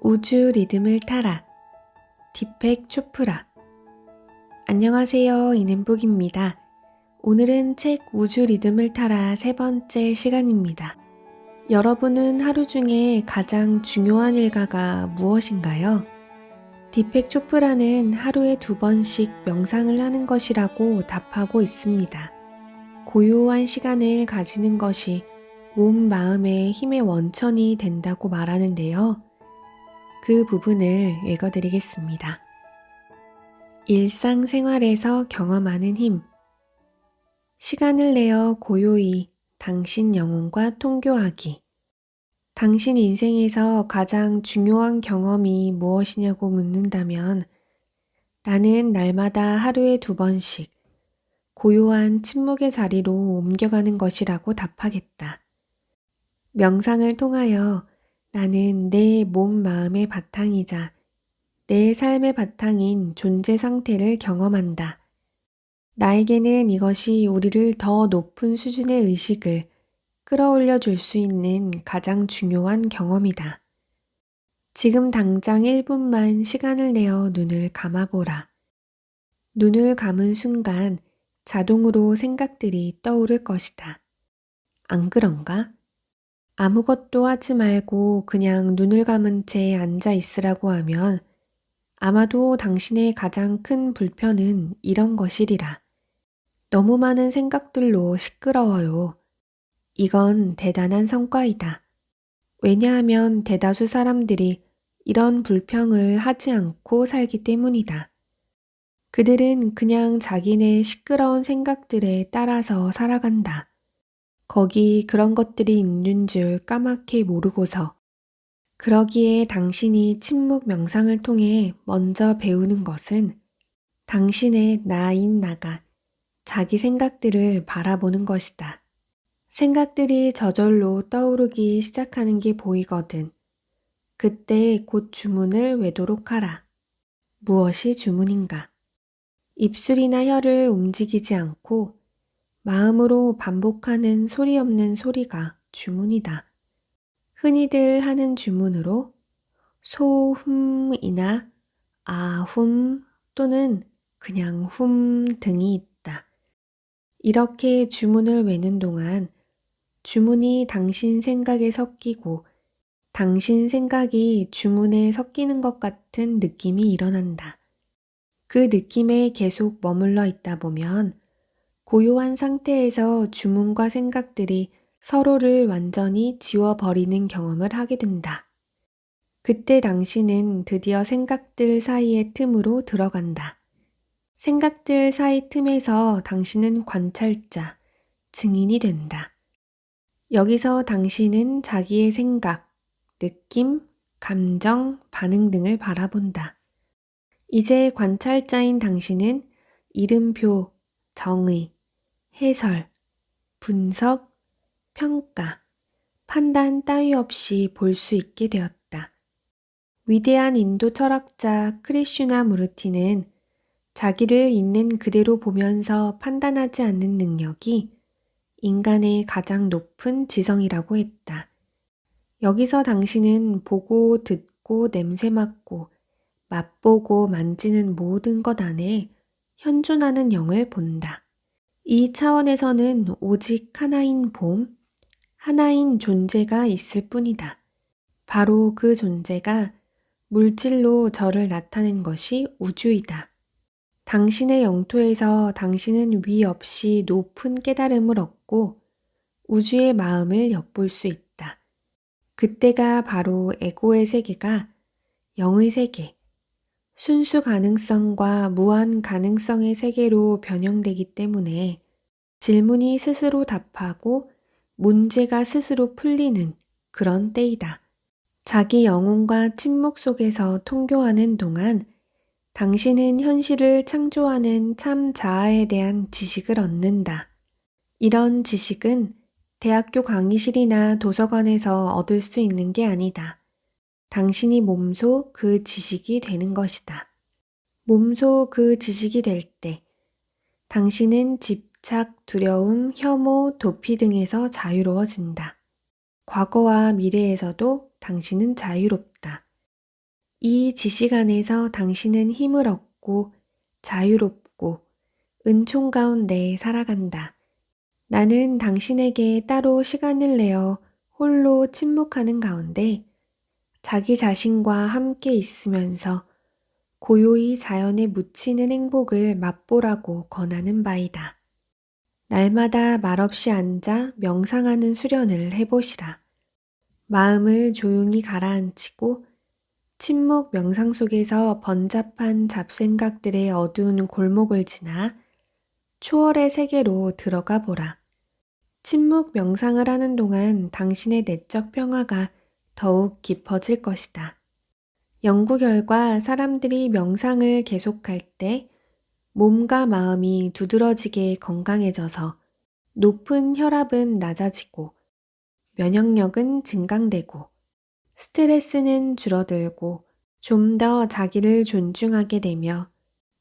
우주 리듬을 타라. 디펙 초프라. 안녕하세요. 이는북입니다. 오늘은 책 우주 리듬을 타라 세 번째 시간입니다. 여러분은 하루 중에 가장 중요한 일과가 무엇인가요? 디펙 초프라는 하루에 2번씩 명상을 하는 것이라고 답하고 있습니다. 고요한 시간을 가지는 것이 몸, 마음의 힘의 원천이 된다고 말하는데요. 그 부분을 읽어드리겠습니다. 일상생활에서 경험하는 힘. 시간을 내어 고요히 당신 영혼과 통교하기. 당신 인생에서 가장 중요한 경험이 무엇이냐고 묻는다면 나는 날마다 하루에 2번씩 고요한 침묵의 자리로 옮겨가는 것이라고 답하겠다. 명상을 통하여 나는 내 몸, 마음의 바탕이자 내 삶의 바탕인 존재 상태를 경험한다. 나에게는 이것이 우리를 더 높은 수준의 의식을 끌어올려 줄 수 있는 가장 중요한 경험이다. 지금 당장 1분만 시간을 내어 눈을 감아보라. 눈을 감은 순간 자동으로 생각들이 떠오를 것이다. 안 그런가? 아무것도 하지 말고 그냥 눈을 감은 채 앉아 있으라고 하면 아마도 당신의 가장 큰 불편은 이런 것이리라. 너무 많은 생각들로 시끄러워요. 이건 대단한 성과이다. 왜냐하면 대다수 사람들이 이런 불평을 하지 않고 살기 때문이다. 그들은 그냥 자기네 시끄러운 생각들에 따라서 살아간다. 거기 그런 것들이 있는 줄 까맣게 모르고서. 그러기에 당신이 침묵 명상을 통해 먼저 배우는 것은 당신의 나인 나가 자기 생각들을 바라보는 것이다. 생각들이 저절로 떠오르기 시작하는 게 보이거든. 그때 곧 주문을 외도록 하라. 무엇이 주문인가? 입술이나 혀를 움직이지 않고 마음으로 반복하는 소리 없는 소리가 주문이다. 흔히들 하는 주문으로 소흠이나 아훔 또는 그냥 훔 등이 있다. 이렇게 주문을 외는 동안 주문이 당신 생각에 섞이고 당신 생각이 주문에 섞이는 것 같은 느낌이 일어난다. 그 느낌에 계속 머물러 있다 보면 고요한 상태에서 주문과 생각들이 서로를 완전히 지워버리는 경험을 하게 된다. 그때 당신은 드디어 생각들 사이의 틈으로 들어간다. 생각들 사이 틈에서 당신은 관찰자, 증인이 된다. 여기서 당신은 자기의 생각, 느낌, 감정, 반응 등을 바라본다. 이제 관찰자인 당신은 이름표, 정의, 해설, 분석, 평가, 판단 따위 없이 볼 수 있게 되었다. 위대한 인도 철학자 크리슈나무르티는 자기를 있는 그대로 보면서 판단하지 않는 능력이 인간의 가장 높은 지성이라고 했다. 여기서 당신은 보고 듣고 냄새 맡고 맛보고 만지는 모든 것 안에 현존하는 영을 본다. 이 차원에서는 오직 하나인 봄, 하나인 존재가 있을 뿐이다. 바로 그 존재가 물질로 저를 나타낸 것이 우주이다. 당신의 영토에서 당신은 위 없이 높은 깨달음을 얻고 우주의 마음을 엿볼 수 있다. 그때가 바로 에고의 세계가 영의 세계, 순수 가능성과 무한 가능성의 세계로 변형되기 때문에 질문이 스스로 답하고 문제가 스스로 풀리는 그런 때이다. 자기 영혼과 침묵 속에서 통교하는 동안 당신은 현실을 창조하는 참 자아에 대한 지식을 얻는다. 이런 지식은 대학교 강의실이나 도서관에서 얻을 수 있는 게 아니다. 당신이 몸소 그 지식이 되는 것이다. 몸소 그 지식이 될 때 당신은 집착, 두려움, 혐오, 도피 등에서 자유로워진다. 과거와 미래에서도 당신은 자유롭다. 이 지식 안에서 당신은 힘을 얻고 자유롭고 은총 가운데 살아간다. 나는 당신에게 따로 시간을 내어 홀로 침묵하는 가운데 자기 자신과 함께 있으면서 고요히 자연에 묻히는 행복을 맛보라고 권하는 바이다. 날마다 말없이 앉아 명상하는 수련을 해보시라. 마음을 조용히 가라앉히고 침묵 명상 속에서 번잡한 잡생각들의 어두운 골목을 지나 초월의 세계로 들어가 보라. 침묵 명상을 하는 동안 당신의 내적 평화가 더욱 깊어질 것이다. 연구 결과 사람들이 명상을 계속할 때 몸과 마음이 두드러지게 건강해져서 높은 혈압은 낮아지고 면역력은 증강되고 스트레스는 줄어들고 좀 더 자기를 존중하게 되며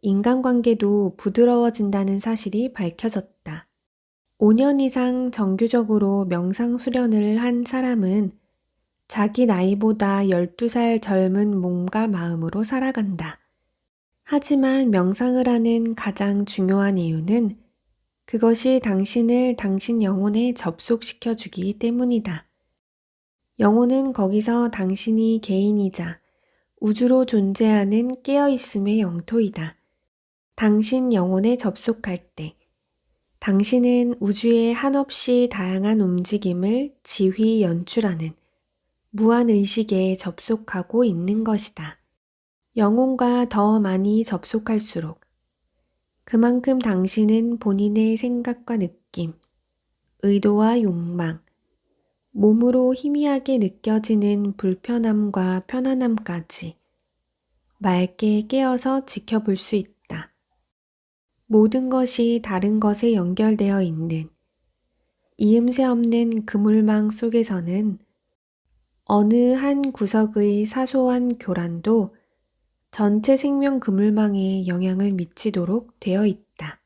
인간관계도 부드러워진다는 사실이 밝혀졌다. 5년 이상 정규적으로 명상 수련을 한 사람은 자기 나이보다 12살 젊은 몸과 마음으로 살아간다. 하지만 명상을 하는 가장 중요한 이유는 그것이 당신을 당신 영혼에 접속시켜 주기 때문이다. 영혼은 거기서 당신이 개인이자 우주로 존재하는 깨어있음의 영토이다. 당신 영혼에 접속할 때 당신은 우주의 한없이 다양한 움직임을 지휘 연출하는 무한의식에 접속하고 있는 것이다. 영혼과 더 많이 접속할수록 그만큼 당신은 본인의 생각과 느낌, 의도와 욕망, 몸으로 희미하게 느껴지는 불편함과 편안함까지 맑게 깨어서 지켜볼 수 있다. 모든 것이 다른 것에 연결되어 있는 이음새 없는 그물망 속에서는 어느 한 구석의 사소한 교란도 전체 생명 그물망에 영향을 미치도록 되어 있다.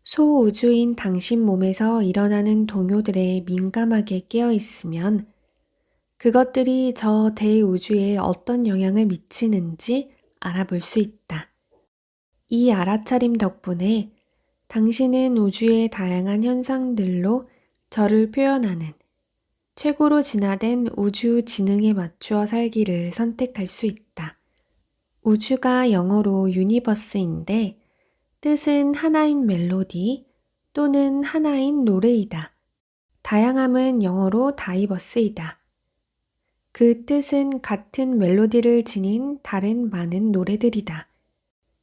소우주인 당신 몸에서 일어나는 동요들에 민감하게 깨어 있으면 그것들이 저 대우주에 어떤 영향을 미치는지 알아볼 수 있다. 이 알아차림 덕분에 당신은 우주의 다양한 현상들로 저를 표현하는 최고로 진화된 우주 지능에 맞추어 살기를 선택할 수 있다. 우주가 영어로 유니버스인데 뜻은 하나인 멜로디 또는 하나인 노래이다. 다양함은 영어로 다이버스이다. 그 뜻은 같은 멜로디를 지닌 다른 많은 노래들이다.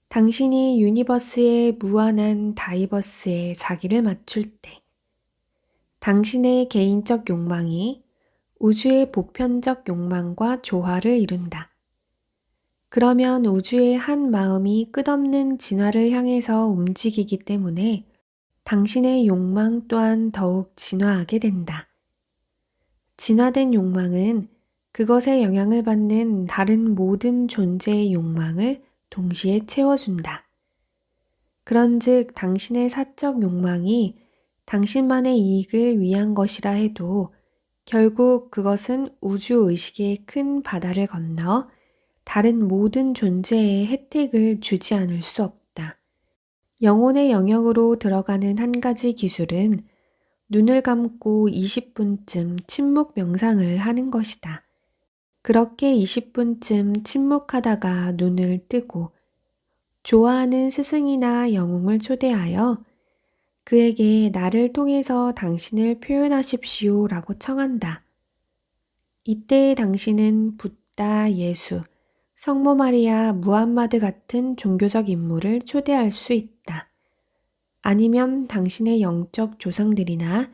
당신이 유니버스의 무한한 다이버스에 자기를 맞출 때 당신의 개인적 욕망이 우주의 보편적 욕망과 조화를 이룬다. 그러면 우주의 한 마음이 끝없는 진화를 향해서 움직이기 때문에 당신의 욕망 또한 더욱 진화하게 된다. 진화된 욕망은 그것에 영향을 받는 다른 모든 존재의 욕망을 동시에 채워준다. 그런즉 당신의 사적 욕망이 당신만의 이익을 위한 것이라 해도 결국 그것은 우주의식의 큰 바다를 건너 다른 모든 존재의 혜택을 주지 않을 수 없다. 영혼의 영역으로 들어가는 한 가지 기술은 눈을 감고 20분쯤 침묵 명상을 하는 것이다. 그렇게 20분쯤 침묵하다가 눈을 뜨고 좋아하는 스승이나 영웅을 초대하여 그에게 나를 통해서 당신을 표현하십시오 라고 청한다. 이때 당신은 붓다, 예수, 성모 마리아, 무함마드 같은 종교적 인물을 초대할 수 있다. 아니면 당신의 영적 조상들이나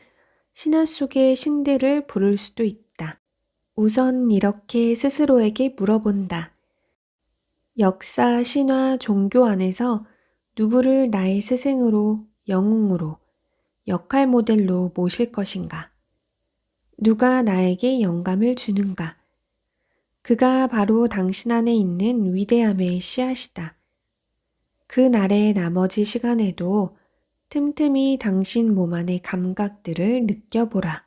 신화 속의 신들을 부를 수도 있다. 우선 이렇게 스스로에게 물어본다. 역사, 신화, 종교 안에서 누구를 나의 스승으로, 영웅으로, 역할 모델로 모실 것인가? 누가 나에게 영감을 주는가? 그가 바로 당신 안에 있는 위대함의 씨앗이다. 그 날의 나머지 시간에도 틈틈이 당신 몸 안의 감각들을 느껴보라.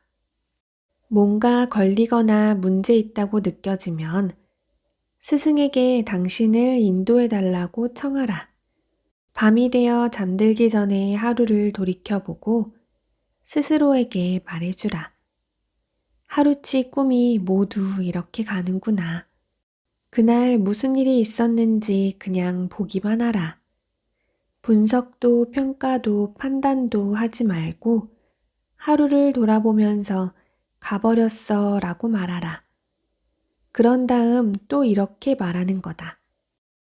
뭔가 걸리거나 문제 있다고 느껴지면 스승에게 당신을 인도해달라고 청하라. 밤이 되어 잠들기 전에 하루를 돌이켜보고 스스로에게 말해주라. 하루치 꿈이 모두 이렇게 가는구나. 그날 무슨 일이 있었는지 그냥 보기만 하라. 분석도 평가도 판단도 하지 말고 하루를 돌아보면서 가버렸어 라고 말하라. 그런 다음 또 이렇게 말하는 거다.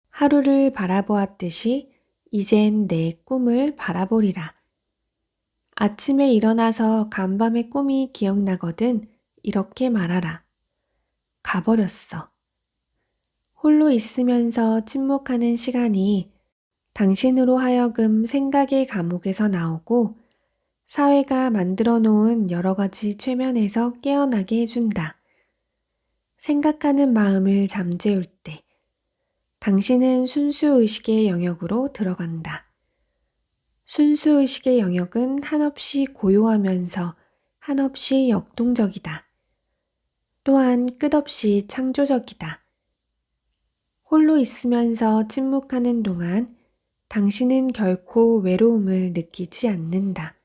하루를 바라보았듯이 이젠 내 꿈을 바라보리라. 아침에 일어나서 간밤의 꿈이 기억나거든 이렇게 말하라. 가버렸어. 홀로 있으면서 침묵하는 시간이 당신으로 하여금 생각의 감옥에서 나오고 사회가 만들어 놓은 여러 가지 최면에서 깨어나게 해준다. 생각하는 마음을 잠재울 때 당신은 순수의식의 영역으로 들어간다. 순수의식의 영역은 한없이 고요하면서 한없이 역동적이다. 또한 끝없이 창조적이다. 홀로 있으면서 침묵하는 동안 당신은 결코 외로움을 느끼지 않는다.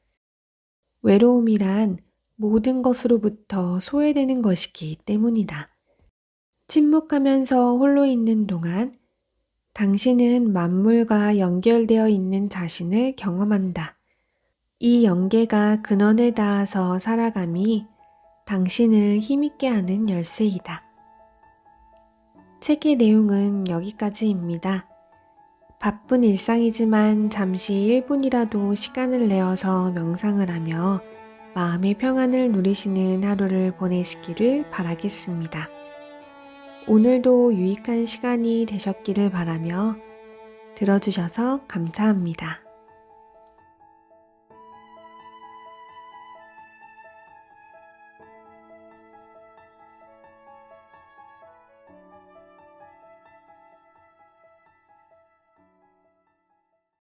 외로움이란 모든 것으로부터 소외되는 것이기 때문이다. 침묵하면서 홀로 있는 동안 당신은 만물과 연결되어 있는 자신을 경험한다. 이 연계가 근원에 닿아서 살아감이 당신을 힘있게 하는 열쇠이다. 책의 내용은 여기까지입니다. 바쁜 일상이지만 잠시 1분이라도 시간을 내어서 명상을 하며 마음의 평안을 누리시는 하루를 보내시기를 바라겠습니다. 오늘도 유익한 시간이 되셨기를 바라며 들어주셔서 감사합니다.